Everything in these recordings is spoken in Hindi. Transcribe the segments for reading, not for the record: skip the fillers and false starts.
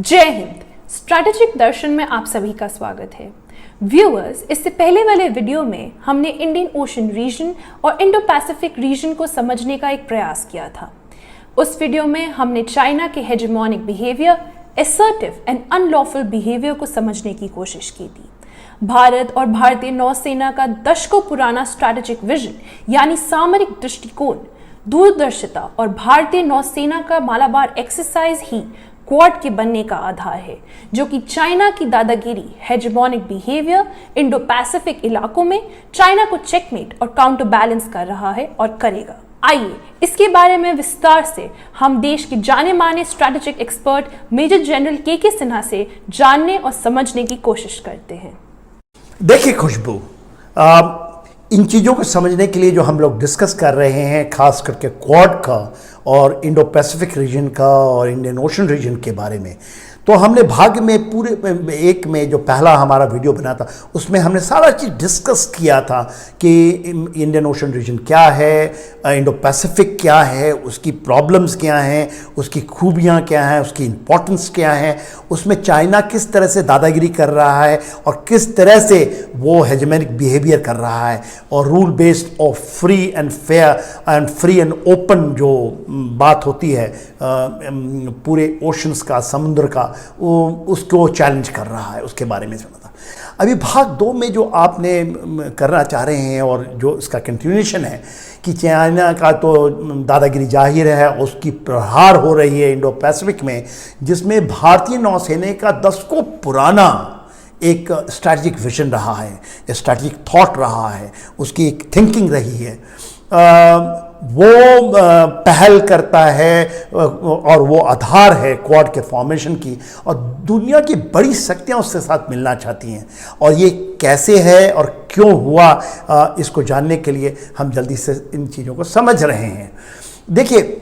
जय हिंद। स्ट्रैटेजिक दर्शन में आप सभी का स्वागत है। व्यूअर्स, इससे पहले वाले वीडियो में हमने इंडियन ओशन रीजन और इंडो पैसिफिक रीजन को समझने का एक प्रयास किया था। उस वीडियो में हमने चाइना के hegemonic behaviour, assertive and unlawful behaviour को समझने की कोशिश की थी। भारत और भारतीय नौसेना का दशकों पुराना स्ट्रैटेजिक विजन यानी सामरिक दृष्टिकोण, दूरदर्शिता और भारतीय नौसेना का मालाबार एक्सरसाइज ही क्वाड के बनने का आधार है, जो कि चाइना की दादागिरी, हेजेमोनिक बिहेवियर, इंडो पैसिफिक इलाकों में चाइना को चेकमेट और काउंटर बैलेंस कर रहा है और करेगा। आइए इसके बारे में विस्तार से हम देश के जाने माने स्ट्रैटेजिक एक्सपर्ट मेजर जनरल के सिन्हा से जानने और समझने की कोशिश करते हैं। देखिए खुशबू, इन चीज़ों को समझने के लिए जो हम लोग डिस्कस कर रहे हैं, खास करके क्वाड का और इंडो पैसिफिक रीजन का और इंडियन ओशन रीजन के बारे में, तो हमने भाग में पूरे एक में जो पहला हमारा वीडियो बना था उसमें हमने सारा चीज़ डिस्कस किया था कि इंडियन ओशन रीजन क्या है, इंडो पैसिफिक क्या है, उसकी प्रॉब्लम्स क्या हैं, उसकी खूबियाँ क्या हैं, उसकी इम्पोर्टेंस क्या है, उसमें चाइना किस तरह से दादागिरी कर रहा है और किस तरह से वो हेजेमोनिक बिहेवियर कर रहा है, और rule based of free and fair and free and open जो बात होती है पूरे ओशंस का, समुद्र का, उसको चैलेंज कर रहा है, उसके बारे में सुना था। अभी भाग 2 में जो आपने करना चाह रहे हैं और जो इसका कंटिन्यूएशन है कि चाइना का तो दादागिरी जाहिर है, उसकी प्रहार हो रही है इंडो पैसिफिक में, जिसमें भारतीय नौसेना का दशकों पुराना एक स्ट्रैटेजिक विजन रहा है, स्ट्रैटेजिक थॉट रहा है, उसकी एक थिंकिंग रही है। वो पहल करता है और वो आधार है क्वाड के फॉर्मेशन की, और दुनिया की बड़ी शक्तियां उसके साथ मिलना चाहती हैं। और ये कैसे है और क्यों हुआ, इसको जानने के लिए हम जल्दी से इन चीज़ों को समझ रहे हैं। देखिए,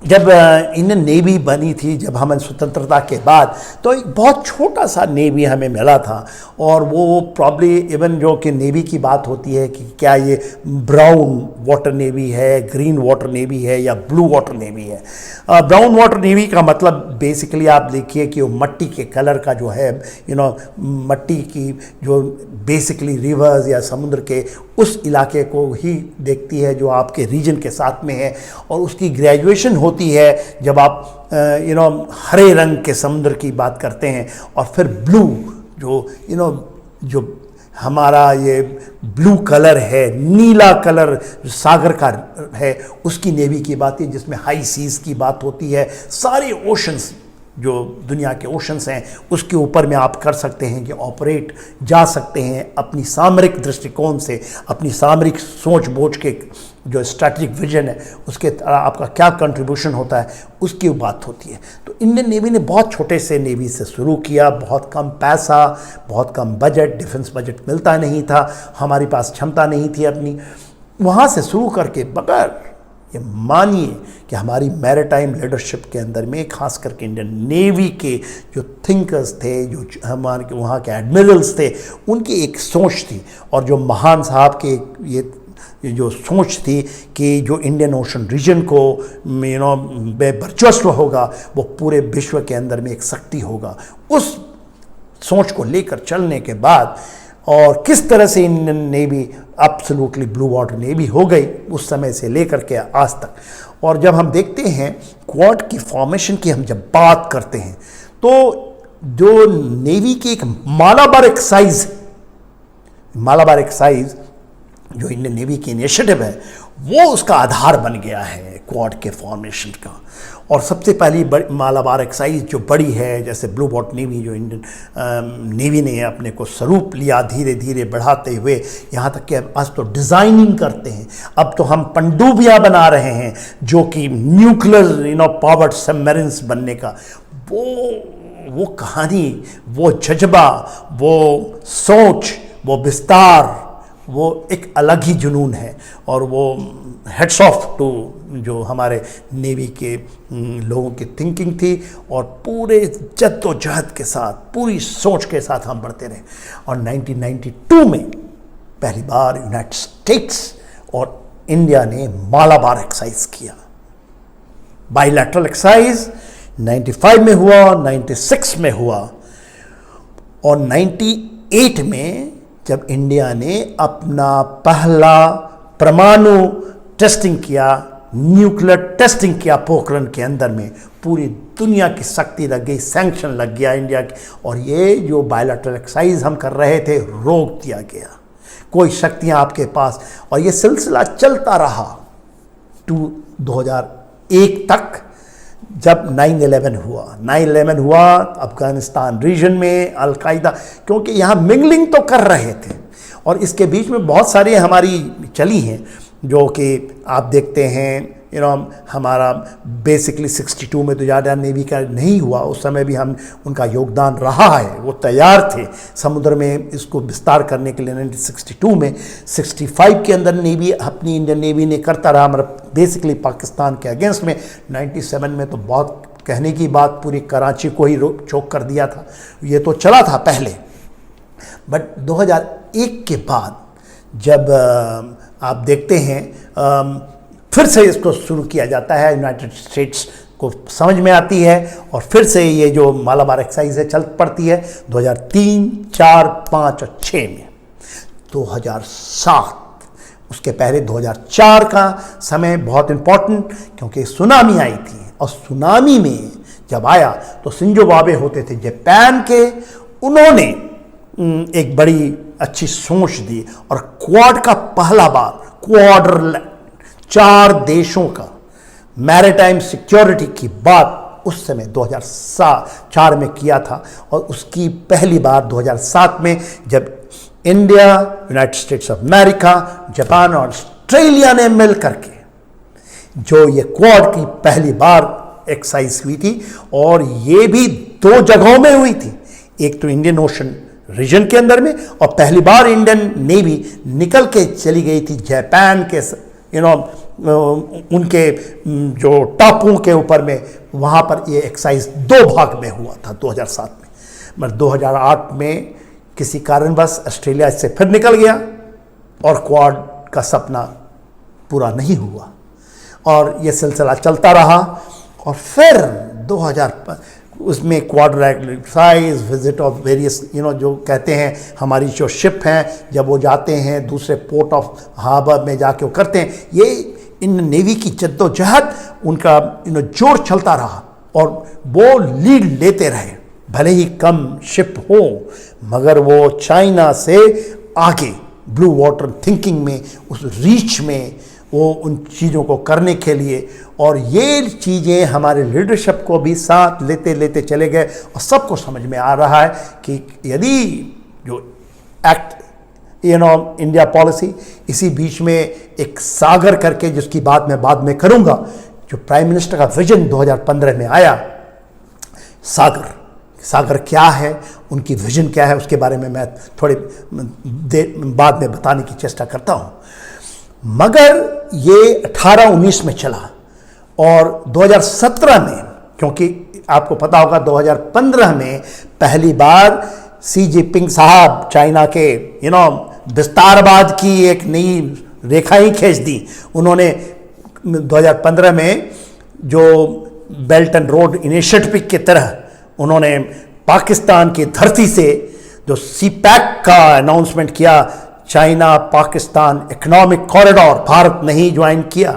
जब इंडियन नेवी बनी थी, जब हमें स्वतंत्रता के बाद, तो एक बहुत छोटा सा नेवी हमें मिला था, और वो प्रॉब्ली इवन जो कि नेवी की बात होती है कि क्या ये ब्राउन वाटर नेवी है, ग्रीन वाटर नेवी है या ब्लू वाटर नेवी है। ब्राउन वाटर नेवी का मतलब बेसिकली आप देखिए कि वो मट्टी के कलर का जो है, मट्टी की जो बेसिकली रिवर्स या समुद्र के उस इलाके को ही देखती है जो आपके रीजन के साथ में है, और उसकी ग्रेजुएशन होती है जब आप हरे रंग के समुद्र की बात करते हैं, और फिर ब्लू जो हमारा ये ब्लू कलर है, नीला कलर जो सागर का है, उसकी नेवी की बात है, जिसमें हाई सीज की बात होती है। सारे ओशंस जो दुनिया के ओशंस हैं उसके ऊपर में आप कर सकते हैं कि ऑपरेट जा सकते हैं अपनी सामरिक दृष्टिकोण से, अपनी सामरिक सोच बोझ के जो स्ट्रैटेजिक विजन है उसके आपका क्या कंट्रीब्यूशन होता है, उसकी बात होती है। तो इंडियन नेवी ने बहुत छोटे से नेवी से शुरू किया, बहुत कम पैसा, बहुत कम बजट, डिफेंस बजट मिलता नहीं था, हमारे पास क्षमता नहीं थी अपनी, वहाँ से शुरू करके, बगैर ये मानिए कि हमारी मैरीटाइम लीडरशिप के अंदर में, खास करके इंडियन नेवी के जो थिंकर्स थे, जो हमारे वहाँ के एडमिरल्स थे, उनकी एक सोच थी, और जो महान साहब के ये जो सोच थी कि जो इंडियन ओशन रीजन को वर्चस्व होगा वो पूरे विश्व के अंदर में एक शक्ति होगा, उस सोच को लेकर चलने के बाद, और किस तरह से Indian navy absolutely blue water navy हो गई उस समय से लेकर के आज तक। और जब हम देखते हैं क्वाड की फॉर्मेशन की, हम जब बात करते हैं, तो जो नेवी की एक मालाबार एक्साइज जो इंडियन नेवी की इनिशिएटिव है, वो उसका आधार बन गया है क्वाड के फॉर्मेशन का। और सबसे पहली मालाबार एक्साइज जो बड़ी है, जैसे ब्लू वाटर नेवी जो इंडियन नेवी ने अपने को स्वरूप लिया, धीरे धीरे बढ़ाते हुए यहाँ तक कि आज तो डिज़ाइनिंग करते हैं, अब तो हम पनडुब्बियाँ बना रहे हैं जो कि न्यूक्लियर पावर्ड सबमरीन्स बनने का, वो कहानी, वो जज्बा, वो सोच, वो विस्तार, वो एक अलग ही जुनून है। और वो हेड्स ऑफ टू जो हमारे नेवी के लोगों की थिंकिंग थी, और पूरे जद्दोजहद के साथ, पूरी सोच के साथ हम बढ़ते रहे। और 1992 में पहली बार यूनाइटेड स्टेट्स और इंडिया ने मालाबार एक्साइज किया, बाइलैटरल एक्साइज, 95 में हुआ, 96 में हुआ और 98 में जब इंडिया ने अपना पहला परमाणु टेस्टिंग किया, न्यूक्लियर टेस्टिंग किया पोखरण के अंदर में, पूरी दुनिया की शक्ति लग गई, सैंक्शन लग गया इंडिया की, और ये जो बायलैटरल एक्सरसाइज हम कर रहे थे रोक दिया गया, कोई शक्तियां आपके पास, और ये सिलसिला चलता रहा 2001 तक, जब 9/11 हुआ अफगानिस्तान रीजन में अलकायदा, क्योंकि यहाँ मिंगलिंग तो कर रहे थे और इसके बीच में बहुत सारी हमारी चली हैं जो कि आप देखते हैं हमारा बेसिकली 62 में तो ज़्यादा नेवी का नहीं हुआ, उस समय भी हम उनका योगदान रहा है, वो तैयार थे समुद्र में इसको विस्तार करने के लिए 1962 में। 65 के अंदर नेवी अपनी इंडियन नेवी ने करता रहा मतलब बेसिकली पाकिस्तान के अगेंस्ट में। 97 में तो बहुत कहने की बात, पूरी कराची को ही चोक कर दिया था, ये तो चला था पहले। बट 2001 के बाद जब आप देखते हैं फिर से इसको शुरू किया जाता है, यूनाइटेड स्टेट्स को समझ में आती है और फिर से ये जो मालाबार एक्सरसाइज है चल पड़ती है 2003, 4, 5 और 6 में। 2007, उसके पहले 2004 का समय बहुत इम्पोर्टेंट, क्योंकि सुनामी आई थी और सुनामी में जब आया तो शिंजो आबे होते थे जापान के, उन्होंने एक बड़ी अच्छी सोच दी और क्वाड का पहला बार, क्वाड्रिलैटरल 4 देशों का मैरिटाइम सिक्योरिटी की बात उस समय 2004 में किया था, और उसकी पहली बार 2007 में जब India, United states of America, Japan और ऑस्ट्रेलिया ने मिल करके जो ये क्वाड की पहली बार एक्सरसाइज हुई थी, और ये भी 2 जगहों में हुई थी, एक तो इंडियन ओशन रीजन के अंदर में, और पहली बार इंडियन नेवी निकल के चली गई थी जापान के उनके जो टापुओं के ऊपर में, वहाँ पर ये एक्सरसाइज 2 भाग में हुआ था 2007 में। मगर 2008 में किसी कारणवश ऑस्ट्रेलिया इससे फिर निकल गया और क्वाड का सपना पूरा नहीं हुआ और ये सिलसिला चलता रहा। और फिर 2000 उसमें quadrilateral exercise, visit of various जो कहते हैं हमारी जो शिप हैं जब वो जाते हैं दूसरे पोर्ट ऑफ हार्बर में जाके वो करते हैं, ये इन नेवी की जद्दोजहद उनका जोर चलता रहा और वो लीड लेते रहे, भले ही कम शिप हो मगर वो चाइना से आगे ब्लू वाटर थिंकिंग में, उस रीच में वो उन चीज़ों को करने के लिए, और ये चीज़ें हमारे लीडरशिप को भी साथ लेते लेते चले गए और सबको समझ में आ रहा है कि यदि जो एक्ट इंडिया पॉलिसी, इसी बीच में एक सागर करके जिसकी बात मैं बाद में करूंगा, जो प्राइम मिनिस्टर का विजन 2015 में आया, सागर क्या है, उनकी विजन क्या है, उसके बारे में मैं थोड़ी देर बाद में बताने की चेष्टा करता हूं। मगर ये 18-19 में चला और 2017 में, क्योंकि आपको पता होगा 2015 में पहली बार सी जिनपिंग साहब चाइना के विस्तारवाद की एक नई रेखा ही खींच दी। उन्होंने 2015 में जो बेल्ट एंड रोड इनिशिएटिव की तरह उन्होंने पाकिस्तान की धरती से जो सीपैक का अनाउंसमेंट किया, China Pakistan economic corridor, Bharat नहीं ज्वाइन किया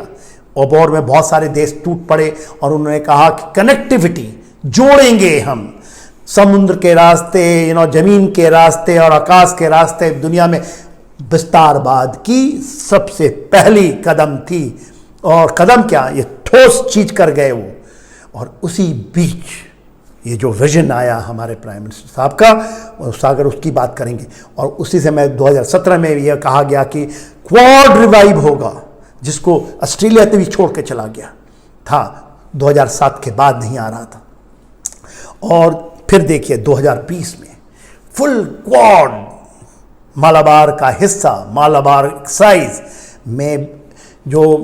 और बोर्ड में बहुत सारे देश टूट पड़े और उन्होंने कहा कि कनेक्टिविटी जोड़ेंगे हम, समुद्र के रास्ते, जमीन के रास्ते और आकाश के रास्ते, दुनिया में विस्तारवाद की सबसे पहली कदम थी। और कदम क्या, ये ठोस चीज कर गए वो। और उसी बीच ये जो विजन आया हमारे प्राइम मिनिस्टर साहब का, सागर उसकी बात करेंगे। और उसी से मैं 2017 में यह कहा गया कि क्वाड रिवाइव होगा, जिसको ऑस्ट्रेलिया भी छोड़ के चला गया था, 2007 के बाद नहीं आ रहा था। और फिर देखिए 2020 में फुल क्वाड मालाबार का हिस्सा, मालाबार एक्सरसाइज में जो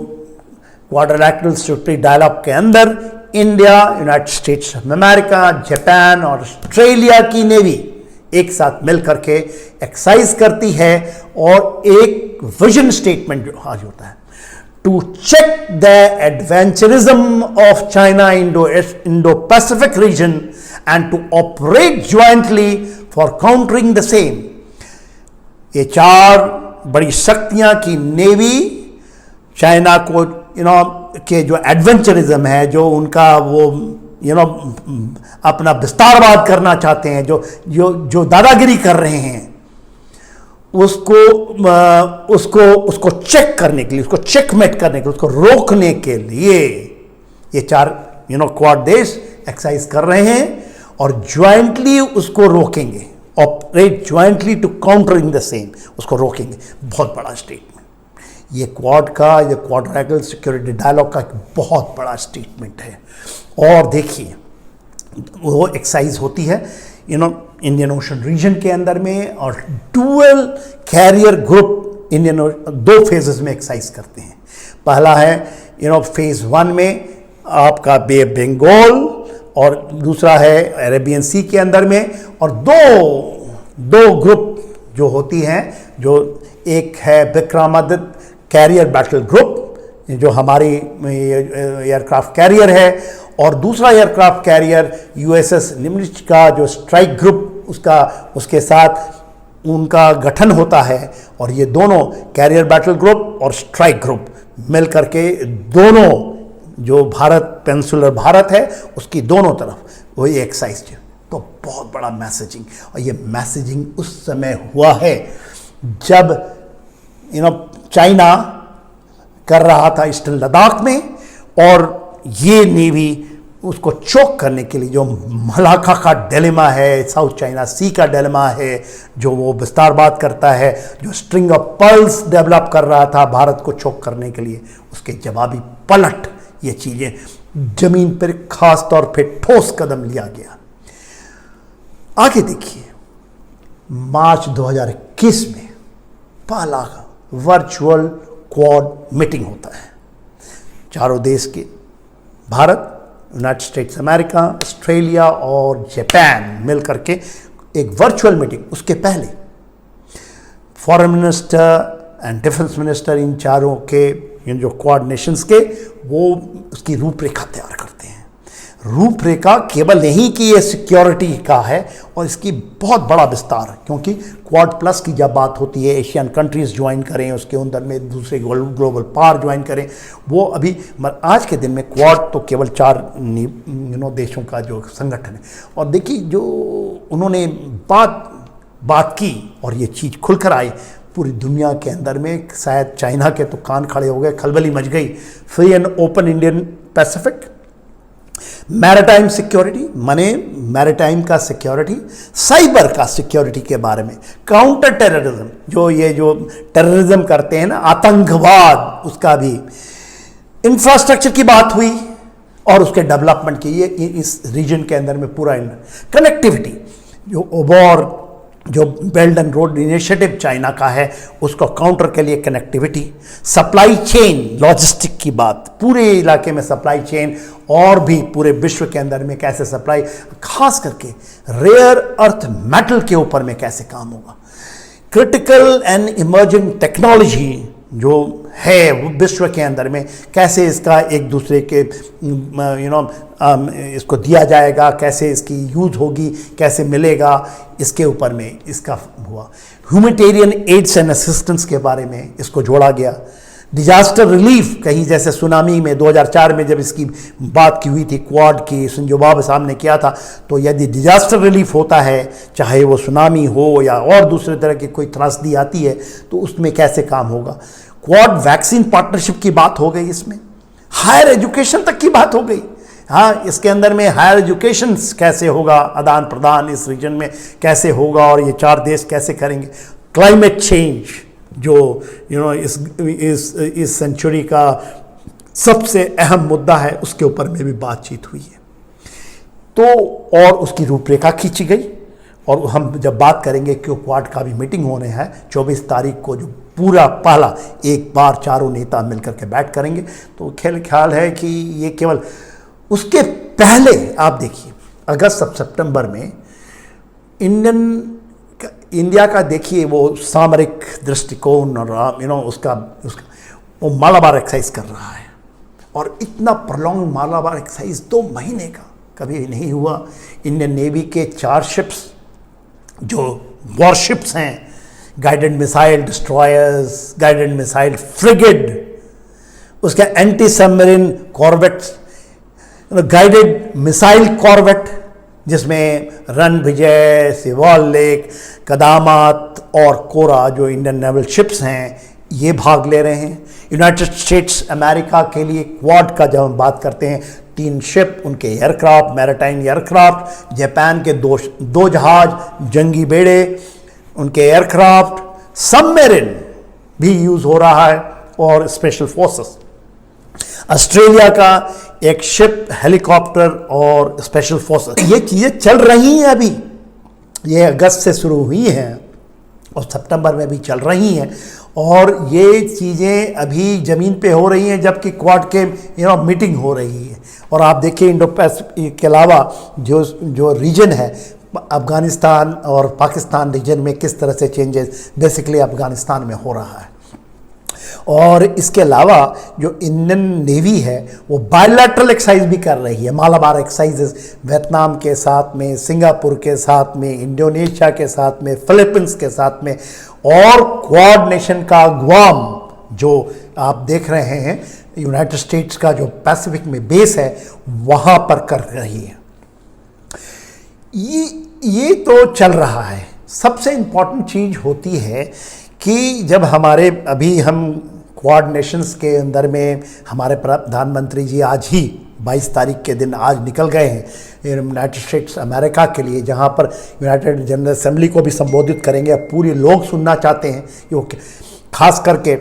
क्वाड्रिलैटरल सिक्योरिटी डायलॉग के अंदर India, United states of America, Japan और ऑस्ट्रेलिया की नेवी एक साथ मिलकर के एक्सरसाइज करती है और एक विजन स्टेटमेंट जो आज होता है to check the adventurism of China Indo-Pacific region and to operate jointly for countering the same. ये चार बड़ी शक्तियां की नेवी चाइना को के जो एडवेंचरिज्म है, जो उनका वो अपना विस्तारवाद करना चाहते हैं, जो जो जो दादागिरी कर रहे हैं, उसको चेक करने के लिए, उसको चेकमेट करने के लिए, उसको रोकने के लिए ये चार क्वाड देश एक्सरसाइज कर रहे हैं और ज्वाइंटली उसको रोकेंगे, operate jointly to countering the same, उसको रोकेंगे। बहुत बड़ा स्टेटमेंट ये क्वाड का, ये क्वाड्रिलेटरल सिक्योरिटी डायलॉग का एक बहुत बड़ा स्टेटमेंट है। और देखिए वो एक्सरसाइज होती है इंडियन ओशन रीजन के अंदर में, और डुअल कैरियर ग्रुप इंडियन दो फेजेस में एक्सरसाइज करते हैं। पहला है फेज 1 में आपका बे बंगाल और दूसरा है अरेबियन सी के अंदर में, और दो ग्रुप जो होती हैं, जो एक है विक्रमादित्य कैरियर बैटल ग्रुप जो हमारी एयरक्राफ्ट कैरियर है, और दूसरा एयरक्राफ्ट कैरियर यूएसएस निमित्ज का जो स्ट्राइक ग्रुप उसके साथ उनका गठन होता है। और ये दोनों कैरियर बैटल ग्रुप और स्ट्राइक ग्रुप मिल करके दोनों जो पेनिनसुलर भारत है उसकी दोनों तरफ वही एक्सरसाइज है। तो बहुत बड़ा मैसेजिंग, और ये मैसेजिंग उस समय हुआ है जब चाइना कर रहा था ईस्टर्न लद्दाख में, और ये नेवी उसको चोक करने के लिए जो मलाखा का डिलेमा है, साउथ चाइना सी का डिलेमा है, जो वो विस्तारवाद करता है, जो स्ट्रिंग ऑफ पर्ल्स डेवलप कर रहा था भारत को चोक करने के लिए, उसके जवाबी पलट ये चीज़ें जमीन पर खास तौर पे ठोस कदम लिया गया। आगे देखिए, मार्च 2021 में पहला वर्चुअल क्वाड मीटिंग होता है। चारों देश के Bharat, United states America, Australia और जापान मिल करके एक वर्चुअल मीटिंग, उसके पहले foreign minister and defence minister in चारों के जो क्वाड नेशंस के वो उसकी रूपरेखा तैयार करते हैं। रूपरेखा केवल नहीं कि ये सिक्योरिटी का है, और इसकी बहुत बड़ा विस्तार है, क्योंकि क्वाड प्लस की जब बात होती है एशियन कंट्रीज ज्वाइन करें, उसके अंदर में दूसरे ग्लोबल पावर ज्वाइन करें, वो अभी आज के दिन में क्वाड तो केवल 4 देशों का जो संगठन है। और देखिए जो उन्होंने बात की और ये चीज़ खुलकर आई पूरी दुनिया के अंदर में, शायद चाइना के तो कान खड़े हो गए, खलबली मच गई। Free and open Indian Pacific, maritime security माने मैरिटाइम का सिक्योरिटी, साइबर का सिक्योरिटी के बारे में, काउंटर टेररिज्म जो टेररिज्म करते हैं ना, आतंकवाद, उसका भी, इंफ्रास्ट्रक्चर की बात हुई और उसके डेवलपमेंट की, ये इस रीजन के अंदर में पूरा कनेक्टिविटी, जो ओबोर जो belt and road initiative China का है उसको काउंटर के लिए कनेक्टिविटी, सप्लाई चेन लॉजिस्टिक की बात, पूरे इलाके में सप्लाई चेन, और भी पूरे विश्व के अंदर में कैसे सप्लाई, खास करके रेयर अर्थ मेटल के ऊपर में कैसे काम होगा, क्रिटिकल एंड इमर्जिंग टेक्नोलॉजी जो है विश्व के अंदर में कैसे इसका एक दूसरे के इसको दिया जाएगा, कैसे इसकी यूज होगी, कैसे मिलेगा, इसके ऊपर में इसका हुआ। ह्यूमैनिटेरियन एड्स एंड असिस्टेंस के बारे में इसको जोड़ा गया। डिजास्टर रिलीफ, कहीं जैसे सुनामी में 2004 में जब इसकी बात की हुई थी, क्वाड की संजोबाब सामने किया था, तो यदि डिजास्टर रिलीफ होता है, चाहे वो सुनामी हो या और दूसरे तरह की कोई त्रासदी आती है, तो उसमें कैसे काम होगा। क्वाड वैक्सीन पार्टनरशिप की बात हो गई, इसमें हायर एजुकेशन तक की बात हो गई। हाँ, इसके अंदर में हायर एजुकेशन कैसे होगा, आदान प्रदान इस रीजन में कैसे होगा, और ये 4 देश कैसे करेंगे। क्लाइमेट चेंज जो इस सेंचुरी का सबसे अहम मुद्दा है, उसके ऊपर में भी बातचीत हुई है। तो और उसकी रूपरेखा खींची गई, और हम जब बात करेंगे कि क्वाड का भी मीटिंग होने है 24 तारीख को, जो पूरा पहला एक बार चारों नेता मिलकर के बैठ करेंगे, तो ख्याल है कि ये केवल उसके पहले आप देखिए अगस्त सितंबर में इंडिया का देखिए वो सामरिक दृष्टिकोण और उसका वो मालाबार एक्सरसाइज कर रहा है, और इतना प्रलॉन्ग मालाबार एक्सरसाइज 2 महीने का कभी नहीं हुआ। इंडियन नेवी के 4 शिप्स जो वॉरशिप्स हैं, guided missile destroyers, guided missile frigate, उसके anti submarine corvettes, guided missile corvette जिसमें रणविजय, सिवाल लेक, कदामत और कोरा जो इंडियन नेवल शिप्स हैं ये भाग ले रहे हैं। यूनाइटेड स्टेट्स अमेरिका के लिए क्वाड का जब हम बात करते हैं, 3 शिप, उनके एयरक्राफ्ट, मैरीटाइम एयरक्राफ्ट, जापान के 2 जहाज, जंगी बेड़े, उनके एयरक्राफ्ट, सबमरीन भी यूज हो रहा है, और स्पेशल फोर्सेस। ऑस्ट्रेलिया का एक शिप, हेलीकॉप्टर और स्पेशल फोर्सेस। ये चीज़ें चल रही हैं अभी, ये अगस्त से शुरू हुई हैं और सितंबर में भी चल रही हैं, और ये चीज़ें अभी ज़मीन पे हो रही हैं, जबकि क्वाड के मीटिंग हो रही है। और आप देखिए इंडो पैसिफिक के अलावा जो रीजन है, अफ़गानिस्तान और पाकिस्तान रीजन में किस तरह से चेंजेस बेसिकली अफ़गानिस्तान में हो रहा है। और इसके अलावा जो इंडियन नेवी है वो बायलैटरल एक्सरसाइज भी कर रही है, मालाबार एक्सरसाइजेस वियतनाम के साथ में, सिंगापुर के साथ में, इंडोनेशिया के साथ में, फिलीपींस के साथ में, और क्वाड नेशन का ग्वाम जो आप देख रहे हैं, यूनाइटेड स्टेट्स का जो पैसिफिक में बेस है वहाँ पर कर रही है। ये तो चल रहा है। सबसे इम्पॉर्टेंट चीज़ होती है कि जब हमारे अभी हम क्वाड नेशंस के अंदर में हमारे प्रधानमंत्री जी आज ही 22 तारीख के दिन आज निकल गए हैं यूनाइटेड स्टेट्स अमेरिका के लिए, जहां पर यूनाइटेड जनरल असेंबली को भी संबोधित करेंगे। अब पूरे लोग सुनना चाहते हैं, खास करके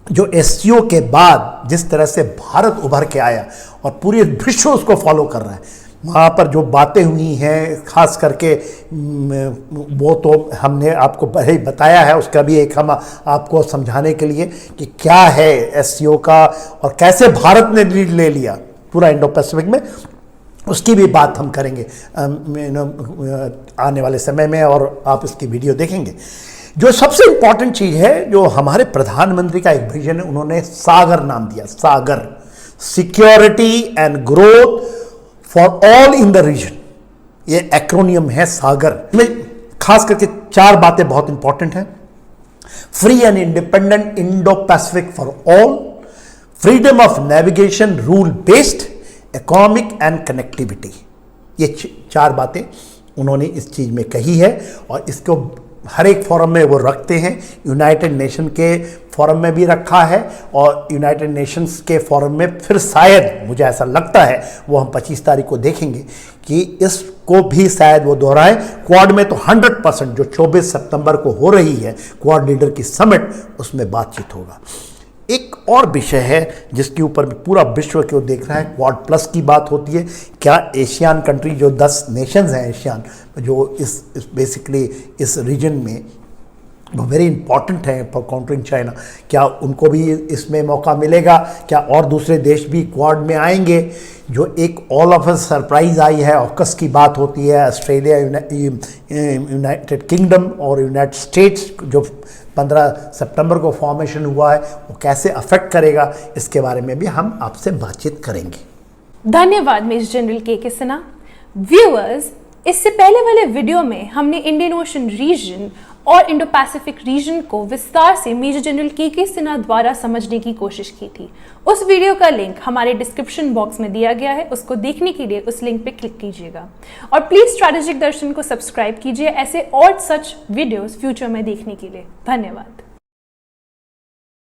जो एससीओ के बाद जिस तरह से भारत उभर के आया और पूरे विश्व उसको फॉलो कर रहा है, वहाँ पर जो बातें हुई हैं, खास करके वो तो हमने आपको पहले ही बताया है, उसका भी एक हम आपको समझाने के लिए कि क्या है एससीओ का और कैसे भारत ने लीड ले लिया पूरा इंडो पैसिफिक में, उसकी भी बात हम करेंगे आने वाले समय में, और आप इसकी वीडियो देखेंगे। जो सबसे इम्पॉर्टेंट चीज़ है, जो हमारे प्रधानमंत्री का एक विजन है, उन्होंने सागर नाम दिया, Sagar, security and growth for all in the region, ये एक्रोनियम है सागर में। खास करके 4 बातें बहुत इंपॉर्टेंट हैं। Free and independent Indo Pacific for all, freedom of navigation, rule based, economic and connectivity, ये 4 बातें उन्होंने इस चीज में कही है, और इसको हर एक फोरम में वो रखते हैं। यूनाइटेड नेशन के फोरम में भी रखा है, और यूनाइटेड नेशंस के फोरम में फिर शायद, मुझे ऐसा लगता है, वो हम 25 तारीख को देखेंगे कि इसको भी शायद वो दोहराएं। क्वाड में तो 100% जो 24 सितंबर को हो रही है क्वाड लीडर की समिट, उसमें बातचीत होगा। एक और विषय है जिसके ऊपर भी पूरा विश्व क्यों देख रहा है, क्वाड प्लस की बात होती है। क्या एशियन कंट्री जो 10 नेशंस हैं एशियन, जो इस बेसिकली इस रीजन में वो वेरी इंपॉर्टेंट है फॉर काउंटरिंग चाइना, क्या उनको भी इसमें मौका मिलेगा? क्या और दूसरे देश भी क्वाड में आएंगे? जो एक all of a surprise I है, ऑकस की बात होती है, ऑस्ट्रेलिया, यूनाइटेड किंगडम और यूनाइटेड स्टेट्स जो 15 सितंबर को फॉर्मेशन हुआ है, वो कैसे अफेक्ट करेगा, इसके बारे में भी हम आपसे बातचीत करेंगे। धन्यवाद मेजर जनरल के सिन्हा। व्यूअर्स, इससे पहले वाले वीडियो में हमने इंडियन ओशन रीजन और इंडो पैसिफिक रीजन को विस्तार से मेजर जनरल के सिन्हा द्वारा समझने की कोशिश की थी। उस वीडियो का लिंक हमारे डिस्क्रिप्शन बॉक्स में दिया गया है, उसको देखने के लिए उस लिंक पे क्लिक कीजिएगा। और प्लीज स्ट्रैटेजिक दर्शन को सब्सक्राइब कीजिए ऐसे और सच वीडियोस फ्यूचर में देखने के लिए। धन्यवाद।